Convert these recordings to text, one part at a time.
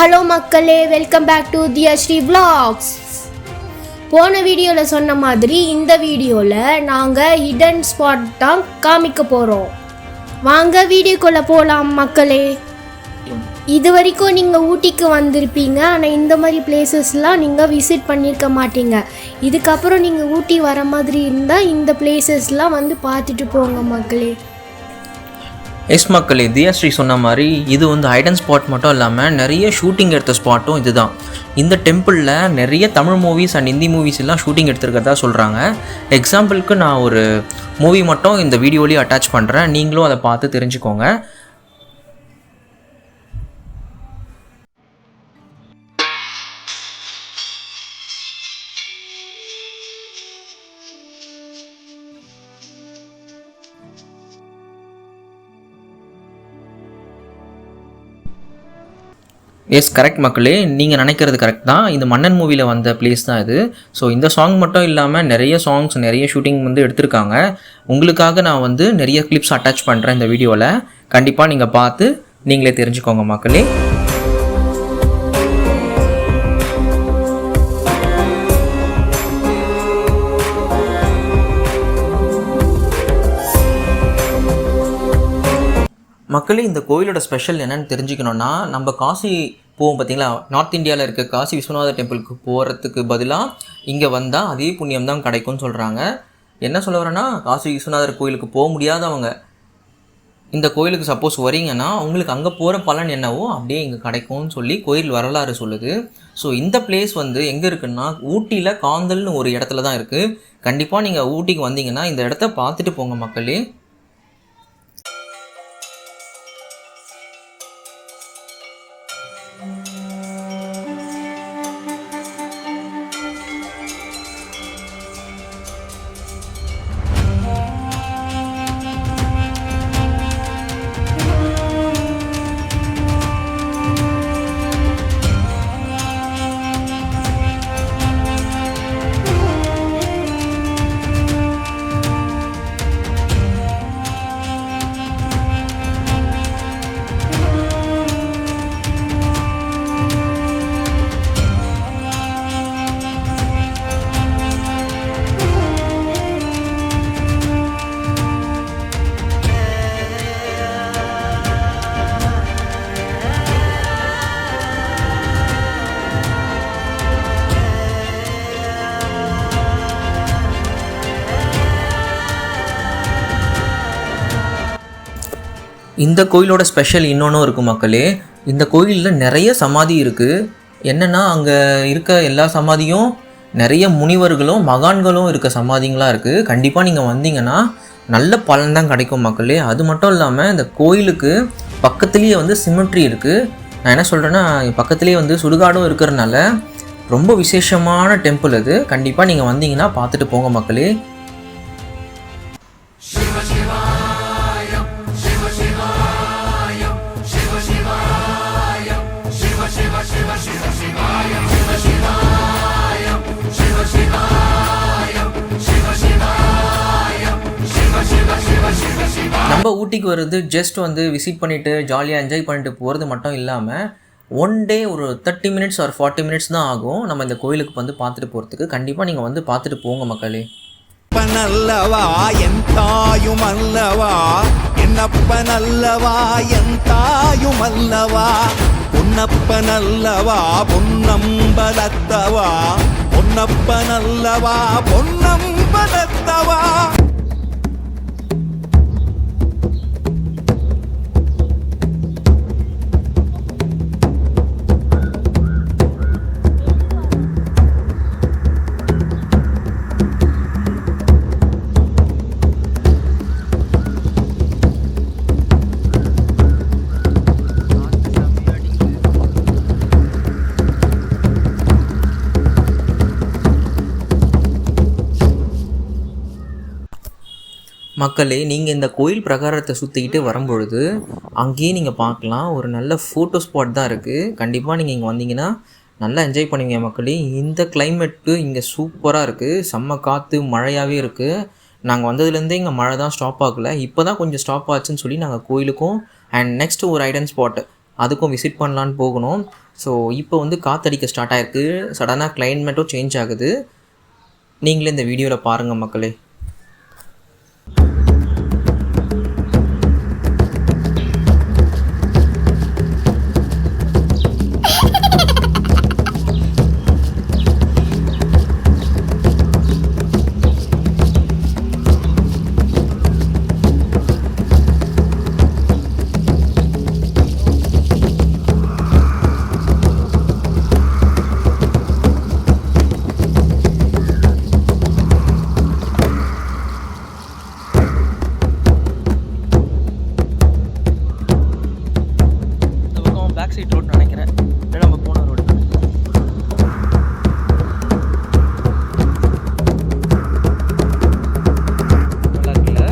Hello மக்களே, welcome back to தியஸ்ரீ vlogs. போன வீடியோவில் சொன்ன மாதிரி இந்த வீடியோவில் நாங்கள் ஹிடன் ஸ்பாட் தான் காமிக்க போகிறோம். வாங்க வீடியோக்குள்ளே போகலாம் மக்களே. இது வரைக்கும் நீங்கள் ஊட்டிக்கு வந்திருப்பீங்க, ஆனால் இந்த மாதிரி பிளேசஸ்லாம் நீங்கள் விசிட் பண்ணியிருக்க மாட்டீங்க. இதுக்கப்புறம் நீங்கள் ஊட்டி வர மாதிரி இருந்தால் இந்த பிளேசஸ்லாம் வந்து பார்த்துட்டு போங்க மக்களே. எஸ் மக்களே, தியாஸ்ரீ சொன்ன மாதிரி இது வந்து ஹைடன் ஸ்பாட் மட்டும் இல்லாமல் நிறைய ஷூட்டிங் எடுத்த ஸ்பாட்டும் இதுதான். இந்த டெம்பிளில் நிறைய Tamil movies and Hindi movies எல்லாம் ஷூட்டிங் எடுத்துருக்கிறதா சொல்கிறாங்க. எக்ஸாம்பிளுக்கு நான் ஒரு மூவி மட்டும் இந்த வீடியோலேயே அட்டாச் பண்ணுறேன், நீங்களும் அதை பார்த்து தெரிஞ்சுக்கோங்க. எஸ் கரெக்ட் மக்களே, நீங்கள் நினைக்கிறது கரெக்ட் தான். இந்த மன்னன் மூவியில் வந்த பிளேஸ் தான் இது. ஸோ இந்த சாங் மட்டும் இல்லாமல் நிறைய சாங்ஸ் நிறைய ஷூட்டிங் வந்து எடுத்திருக்காங்க. உங்களுக்காக நான் வந்து நிறைய கிளிப்ஸ் அட்டாச் பண்ணுறேன் இந்த வீடியோவில். கண்டிப்பாக நீங்கள் பார்த்து நீங்களே தெரிஞ்சுக்கோங்க மக்களே. மக்களே, இந்த கோயிலோட ஸ்பெஷல் என்னென்னு தெரிஞ்சுக்கணுன்னா, நம்ம காசி போவோம் பார்த்தீங்களா, நார்த் இந்தியாவில் இருக்க காசி விஸ்வநாதர் டெம்பிளுக்கு போகிறதுக்கு பதிலாக இங்கே வந்தால் அதே புண்ணியம் தான் கிடைக்கும்னு சொல்கிறாங்க. என்ன சொல்ல வரேன்னா, காசி விஸ்வநாதர் கோயிலுக்கு போக முடியாதவங்க இந்த கோயிலுக்கு சப்போஸ் வரீங்கன்னா உங்களுக்கு அங்கே போகிற பலன் என்னவோ அப்படியே இங்கே கிடைக்கும்னு சொல்லி கோயில் வரலாறு சொல்லுது. ஸோ இந்த பிளேஸ் வந்து எங்கே இருக்குன்னா, ஊட்டியில் காந்தல்னு ஒரு இடத்துல தான் இருக்குது. கண்டிப்பாக நீங்கள் ஊட்டிக்கு வந்தீங்கன்னா இந்த இடத்த பார்த்துட்டு போங்க மக்களே. இந்த கோயிலோட ஸ்பெஷல் இன்னொன்றும் இருக்குது மக்களே. இந்த கோயிலில் நிறைய சமாதி இருக்குது. என்னென்னா, அங்கே இருக்க எல்லா சமாதியும் நிறைய முனிவர்களும் மகான்களும் இருக்க சமாதிங்களாக இருக்குது. கண்டிப்பாக நீங்கள் வந்தீங்கன்னா நல்ல பலன் தான் கிடைக்கும் மக்களே. அது மட்டும் இல்லாமல் இந்த கோயிலுக்கு பக்கத்துலேயே வந்து சிமெட்ரி இருக்குது. நான் என்ன சொல்கிறேன்னா, பக்கத்துலேயே வந்து சுடுகாடும் இருக்கிறதுனால ரொம்ப விசேஷமான டெம்பிள் அது. கண்டிப்பாக நீங்கள் வந்தீங்கன்னா பார்த்துட்டு போங்க மக்களே. நம்ம ஊட்டிக்கு வருது ஜஸ்ட் வந்து விசிட் பண்ணிவிட்டு ஜாலியாக என்ஜாய் பண்ணிட்டு போகிறது மட்டும் இல்லாமல் ஒன் டே ஒரு 30 மினிட்ஸ் ஆர் 40 மினிட்ஸ் தான் ஆகும் நம்ம இந்த கோயிலுக்கு வந்து பார்த்துட்டு போகிறதுக்கு. கண்டிப்பாக நீங்கள் வந்து பார்த்துட்டு போங்க மக்களே. நல்லவா என் தாயும் அல்லவா, என்னப்ப நல்லவா என் தாயும் அல்லவா, பொன்னப்ப நல்லவா பொன்னம்பலத்தவா, பொன்னப்ப நல்லவா பொன்னம்பலத்தவா. மக்களே, நீங்கள் இந்த கோயில் பிரகாரத்தை சுற்றிக்கிட்டு வரும்பொழுது அங்கேயே நீங்கள் பார்க்கலாம் ஒரு நல்ல ஃபோட்டோ ஸ்பாட் தான் இருக்குது. கண்டிப்பாக நீங்கள் இங்கே வந்தீங்கன்னா நல்லா என்ஜாய் பண்ணுவீங்க மக்களே. இந்த கிளைமேட்டு இங்கே சூப்பராக இருக்குது, செம்ம காற்று, மழையாகவே இருக்குது. நாங்கள் வந்ததுலேருந்தே இங்கே மழை தான் ஸ்டாப் ஆகலை, இப்போ தான் கொஞ்சம் ஸ்டாப் ஆச்சுன்னு சொல்லி நாங்கள் கோயிலுக்கும் அண்ட் நெக்ஸ்ட்டு ஒரு ஐடன் ஸ்பாட்டு அதுக்கும் விசிட் பண்ணலான்னு போகணும். ஸோ இப்போ வந்து காற்றடிக்க ஸ்டார்ட் ஆகிருக்கு, சடனாக கிளைமேட்டும் சேஞ்ச் ஆகுது. நீங்களே இந்த வீடியோவில் பாருங்கள் மக்களே. பேக் சைட் ரோடு நினைக்கிறேன், இல்லை நம்ம போன ரோடு. நல்லா இருக்குல்ல?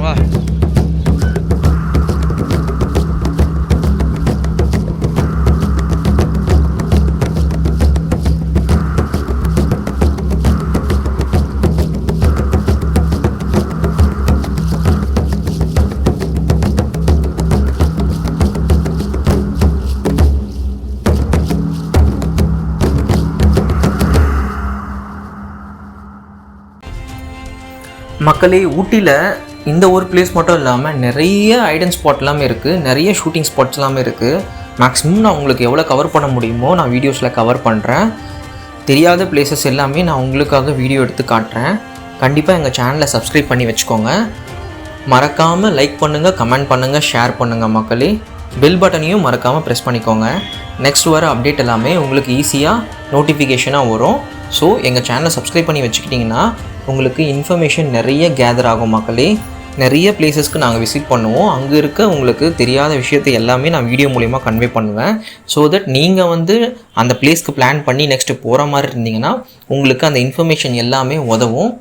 வா. மக்களே, ஊட்டியில் இந்த ஒரு பிளேஸ் மட்டும் இல்லாமல் நிறைய ஐடன் ஸ்பாட் எல்லாமே இருக்குது, நிறைய ஷூட்டிங் ஸ்பாட்ஸ் எல்லாமே இருக்குது. மேக்ஸிமம் நான் உங்களுக்கு எவ்வளோ கவர் பண்ண முடியுமோ நான் வீடியோஸில் கவர் பண்ணுறேன். தெரியாத பிளேசஸ் எல்லாமே நான் உங்களுக்காக வீடியோ எடுத்து காட்டுறேன். கண்டிப்பாக எங்கள் சேனலை சப்ஸ்கிரைப் பண்ணி வச்சுக்கோங்க. மறக்காமல் லைக் பண்ணுங்கள், கமெண்ட் பண்ணுங்கள், ஷேர் பண்ணுங்கள் மக்களே. பெல் பட்டனையும் மறக்காமல் ப்ரெஸ் பண்ணிக்கோங்க. நெக்ஸ்ட் வர அப்டேட் எல்லாமே உங்களுக்கு ஈஸியாக நோட்டிஃபிகேஷனாக வரும். ஸோ எங்கள் சேனலை சப்ஸ்கிரைப் பண்ணி வச்சுக்கிட்டிங்கன்னா உங்களுக்கு இன்ஃபர்மேஷன் நிறைய கேதர் ஆகும் மக்களே. நிறைய பிளேசஸ்க்கு நாங்கள் விசிட் பண்ணுவோம். அங்கே இருக்க உங்களுக்கு தெரியாத விஷயத்தை எல்லாமே நான் வீடியோ மூலிமா கன்வே பண்ணுவேன். ஸோ தட் நீங்கள் வந்து அந்த பிளேஸ்க்கு பிளான் பண்ணி நெக்ஸ்ட்டு போகிற மாதிரி இருந்தீங்கன்னா உங்களுக்கு அந்த இன்ஃபர்மேஷன் எல்லாமே உதவும்.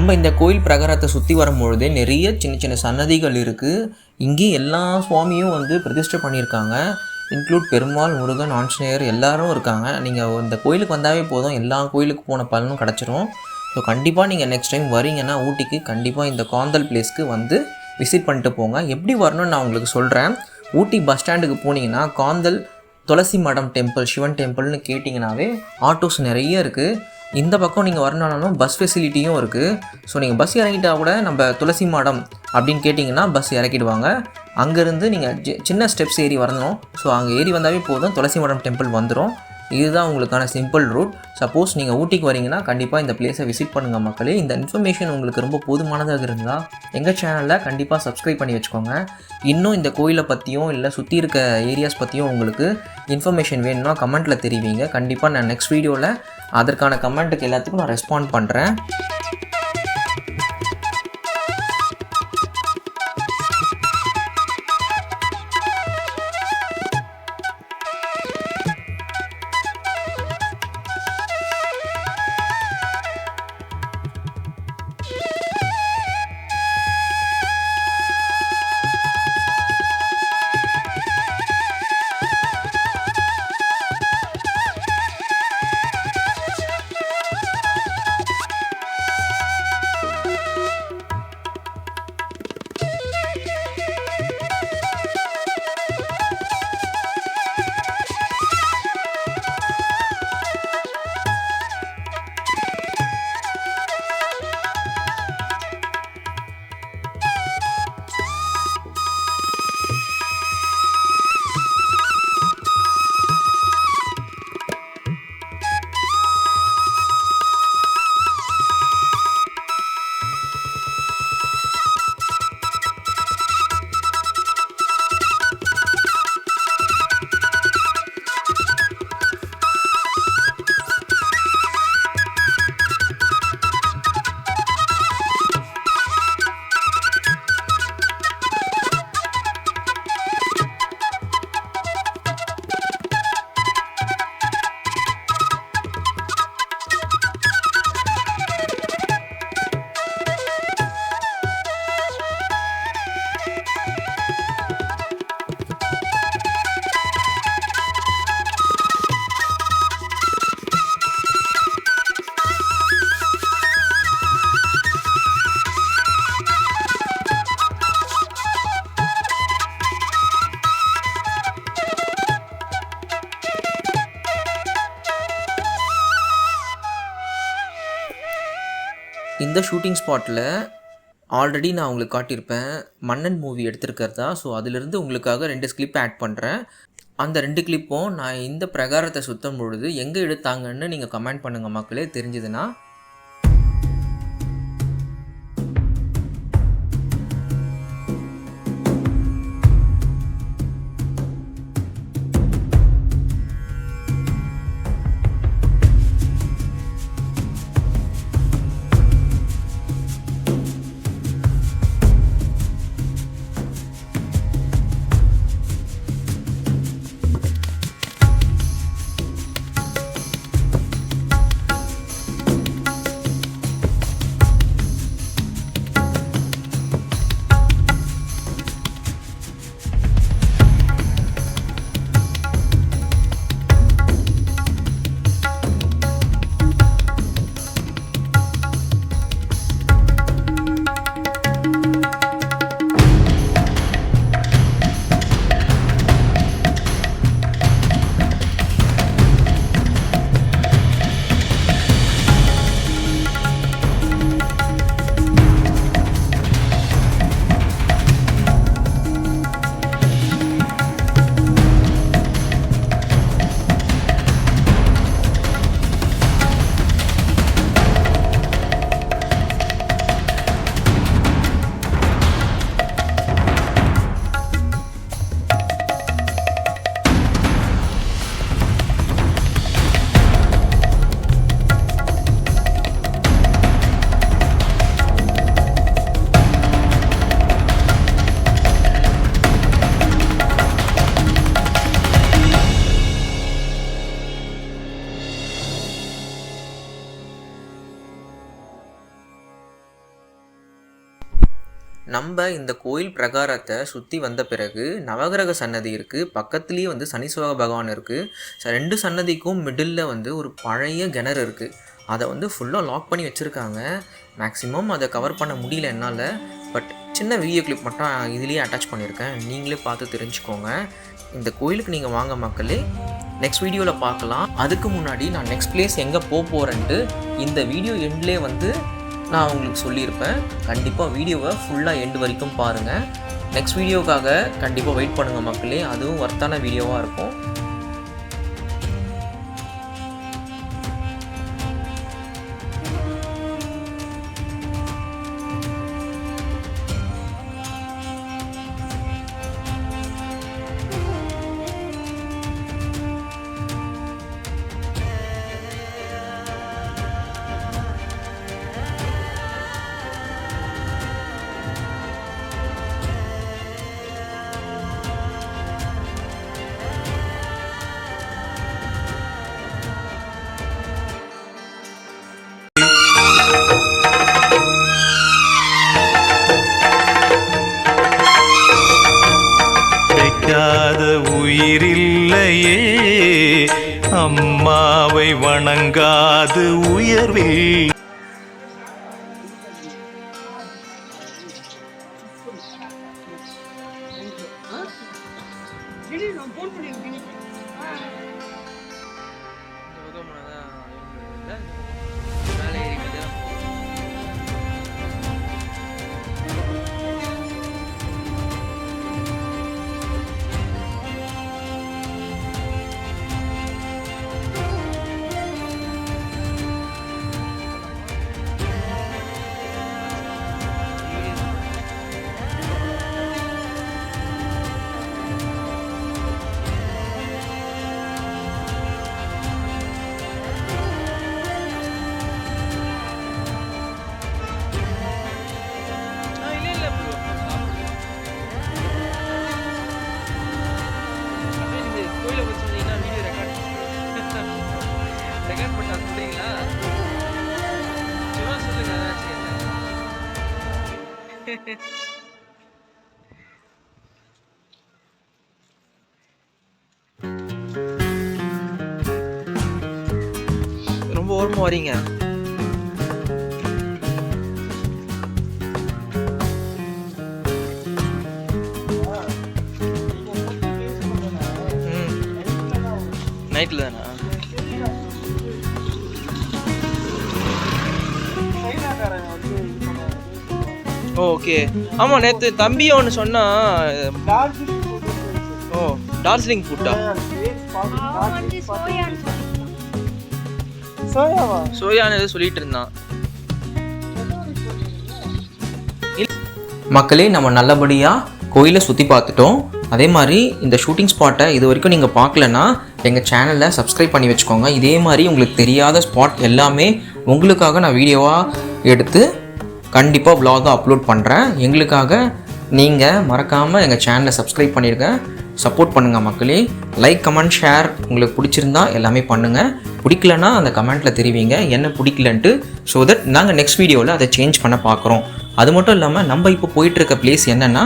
நம்ம இந்த கோயில் பிரகாரத்தை சுற்றி வரும்பொழுதே நிறைய சின்ன சின்ன சன்னதிகள் இருக்குது. இங்கேயும் எல்லா சுவாமியும் வந்து பிரதிஷ்டை பண்ணியிருக்காங்க. இன்க்ளூட் பெருமாள், முருகன், ஆஞ்சநேயர் எல்லாரும் இருக்காங்க. நீங்கள் இந்த கோயிலுக்கு வந்தாவே போதும், எல்லா கோயிலுக்கு போன பலனும் கிடச்சிரும். ஸோ கண்டிப்பாக நீங்கள் நெக்ஸ்ட் டைம் வரீங்கன்னா ஊட்டிக்கு கண்டிப்பாக இந்த காந்தல் பிளேஸ்க்கு வந்து விசிட் பண்ணிட்டு போங்க. எப்படி வரணும்னு நான் உங்களுக்கு சொல்கிறேன். ஊட்டி பஸ் ஸ்டாண்டுக்கு போனீங்கன்னா காந்தல் துளசி மடம் டெம்பிள், சிவன் டெம்பிள்னு கேட்டிங்கனாவே ஆட்டோஸ் நிறைய இருக்குது. இந்த பக்கம் நீங்கள் வரணுன்னாலும் பஸ் ஃபெசிலிட்டியும் இருக்குது. ஸோ நீங்கள் பஸ் இறங்கிட்டால் கூட நம்ம துளசி மடம் அப்படின்னு கேட்டிங்கன்னா பஸ் இறக்கிடுவாங்க. அங்கேருந்து நீங்கள் சின்ன ஸ்டெப்ஸ் ஏறி வரணும். ஸோ அங்கே ஏறி வந்தாவே போதும், துளசி மடம் டெம்பிள் வந்துடும். இதுதான் உங்களுக்கான சிம்பிள் ரூட். சப்போஸ் நீங்கள் ஊட்டிக்கு வரீங்கன்னா கண்டிப்பாக இந்த பிளேஸை விசிட் பண்ணுங்கள் மக்களே. இந்த இன்ஃபர்மேஷன் உங்களுக்கு ரொம்ப போதுமானதாக இருந்தால் எங்கள் சேனலில் கண்டிப்பாக சப்ஸ்கிரைப் பண்ணி வச்சுக்கோங்க. இன்னும் இந்த கோயிலை பற்றியும் இல்லை சுற்றி இருக்க ஏரியாஸ் பற்றியும் உங்களுக்கு இன்ஃபர்மேஷன் வேணும்னா கமெண்ட்டில் தெரிவிங்க. கண்டிப்பாக நான் நெக்ஸ்ட் வீடியோவில் அதற்கான கமெண்ட்டுக்கு எல்லாத்துக்கும் நான் ரெஸ்பாண்ட் பண்ணுறேன். இந்த ஷூட்டிங் ஸ்பாட்டில் ஆல்ரெடி நான் உங்களுக்கு காட்டியிருப்பேன் மன்னன் மூவி எடுத்திருக்கிறதா. ஸோ அதிலிருந்து உங்களுக்காக 2 கிளிப் ஆட் பண்ணுறேன். அந்த 2 கிளிப்பும் நான் இந்த பிரகாரத்தை சுற்றும் பொழுது எங்கே எடுத்தாங்கன்னு நீங்கள் கமெண்ட் பண்ணுங்கள் மக்களே, தெரிஞ்சதுன்னா. நம்ம இந்த கோயில் பிரகாரத்தை சுற்றி வந்த பிறகு நவகிரக சன்னதி இருக்குது, பக்கத்துலேயே வந்து சனீஸ்வர பகவான் இருக்குது. 2 சன்னதிக்கும் மிடில் வந்து ஒரு பழைய கிணறு இருக்குது. அதை வந்து ஃபுல்லாக லாக் பண்ணி வச்சுருக்காங்க. மேக்ஸிமம் அதை கவர் பண்ண முடியல என்னால். பட் சின்ன வீடியோ கிளிப் மட்டும் இதுலேயே அட்டாச் பண்ணியிருக்கேன், நீங்களே பார்த்து தெரிஞ்சுக்கோங்க. இந்த கோயிலுக்கு நீங்கள் வாங்க மக்களே, நெக்ஸ்ட் வீடியோவில் பார்க்கலாம். அதுக்கு முன்னாடி நான் நெக்ஸ்ட் பிளேஸ் எங்கே போகிறேன்ட்டு இந்த வீடியோ எண்ட்லேயே வந்து நான் உங்களுக்கு சொல்லியிருப்பேன். கண்டிப்பாக வீடியோவை ஃபுல்லாக எண்டு வரைக்கும் பாருங்கள். நெக்ஸ்ட் வீடியோக்காக கண்டிப்பாக வெயிட் பண்ணுங்கள் மக்களே, அதுவும் ஒர்த்தான வீடியோவாக இருக்கும். உயிரில்லையே அம்மாவை வணங்காது உயர்வில். ரொம்ப ஓரமாக வரீங்க. நைட்டில் தானா? ஓகே. ஆமாம், நேற்று தம்பி ஒன்று சொன்னா. ஓ, டார்ஜிலிங் ஃபுட்டா? சோயான்னு எதுவும் சொல்லிட்டு இருந்தான். மக்களே, நம்ம நல்லபடியாக கோயிலை சுற்றி பார்த்துட்டோம். அதே மாதிரி இந்த ஷூட்டிங் ஸ்பாட்டை இது வரைக்கும் நீங்கள் பார்க்கலன்னா எங்கள் சேனலில் சப்ஸ்கிரைப் பண்ணி வச்சுக்கோங்க. இதே மாதிரி உங்களுக்கு தெரியாத ஸ்பாட் எல்லாமே உங்களுக்காக நான் வீடியோவாக எடுத்து கண்டிப்பாக vlog அப்லோட் பண்ணுறேன். எங்களுக்காக நீங்கள் மறக்காமல் எங்கள் சேனலை சப்ஸ்கிரைப் பண்ணிடுங்க, சப்போர்ட் பண்ணுங்கள் மக்களே. லைக், கமெண்ட், ஷேர் உங்களுக்கு பிடிச்சிருந்தா எல்லாமே பண்ணுங்கள். பிடிக்கலன்னா அந்த கமெண்ட்டில் தெரிவிங்க என்ன பிடிக்கலன்ட்டு. ஸோ தட் நாங்கள் நெக்ஸ்ட் வீடியோவில் அதை சேஞ்ச் பண்ண பார்க்குறோம். அது மட்டும் இல்லாமல் நம்ம இப்போ போயிட்டுருக்க பிளேஸ் என்னென்னா,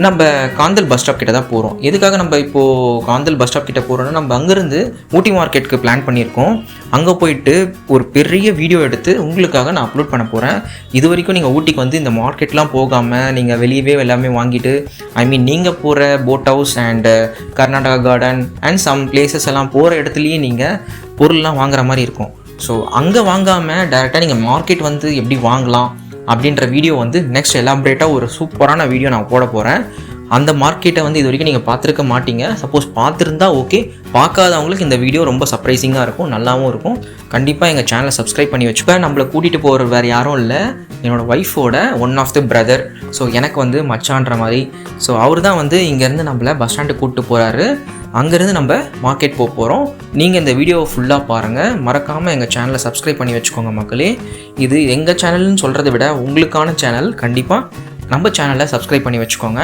நம்ம காந்தல் பஸ் ஸ்டாப் கிட்ட தான் போகிறோம். எதுக்காக நம்ம இப்போது காந்தல் பஸ் ஸ்டாப் கிட்ட போகிறோன்னா, நம்ம அங்கேருந்து ஊட்டி மார்க்கெட்டுக்கு பிளான் பண்ணியிருக்கோம். அங்கே போயிட்டு ஒரு பெரிய வீடியோ எடுத்து உங்களுக்காக நான் அப்லோட் பண்ண போகிறேன். இது வரைக்கும் நீங்கள் ஊட்டிக்கு வந்து இந்த மார்க்கெட்லாம் போகாமல் நீங்கள் வெளியவே எல்லாமே வாங்கிட்டு, நீங்கள் போகிற boat house and Karnataka garden and some places எல்லாம் போகிற இடத்துலையே நீங்கள் பொருள்லாம் வாங்குற மாதிரி இருக்கும். ஸோ அங்கே வாங்காமல் டேரெக்டாக நீங்கள் மார்க்கெட் வந்து எப்படி வாங்கலாம் அப்படின்ற வீடியோ வந்து நெக்ஸ்ட் எலாபரேட்டாக ஒரு சூப்பரான வீடியோ நான் போட போகிறேன். அந்த மார்க்கெட்டை வந்து இது வரைக்கும் நீங்கள் பார்த்துருக்க மாட்டீங்க. சப்போஸ் பார்த்துருந்தா ஓகே, பார்க்காதவங்களுக்கு இந்த வீடியோ ரொம்ப சர்ப்ரைசிங்காக இருக்கும், நல்லாவும் இருக்கும். கண்டிப்பாக எங்கள் சேனலை சப்ஸ்கிரைப் பண்ணி வச்சுப்பேன். நம்மளை கூட்டிகிட்டு போகிற வேறு யாரும் இல்லை, என்னோடய ஒய்ஃபோட one of the brother. So எனக்கு வந்து மச்சான்ற மாதிரி. ஸோ அவர் தான் வந்து இங்கேருந்து நம்மளை பஸ் ஸ்டாண்டுக்கு கூப்பிட்டு போகிறாரு. அங்கேருந்து நம்ம மார்க்கெட் போக போகிறோம். நீங்கள் இந்த வீடியோவை ஃபுல்லாக பாருங்கள். மறக்காமல் எங்கள் சேனலை சப்ஸ்கிரைப் பண்ணி வச்சுக்கோங்க மக்களே. இது எங்கள் சேனல்னு சொல்கிறத விட உங்களுக்கான சேனல். கண்டிப்பாக நம்ம சேனலை சப்ஸ்கிரைப் பண்ணி வச்சுக்கோங்க.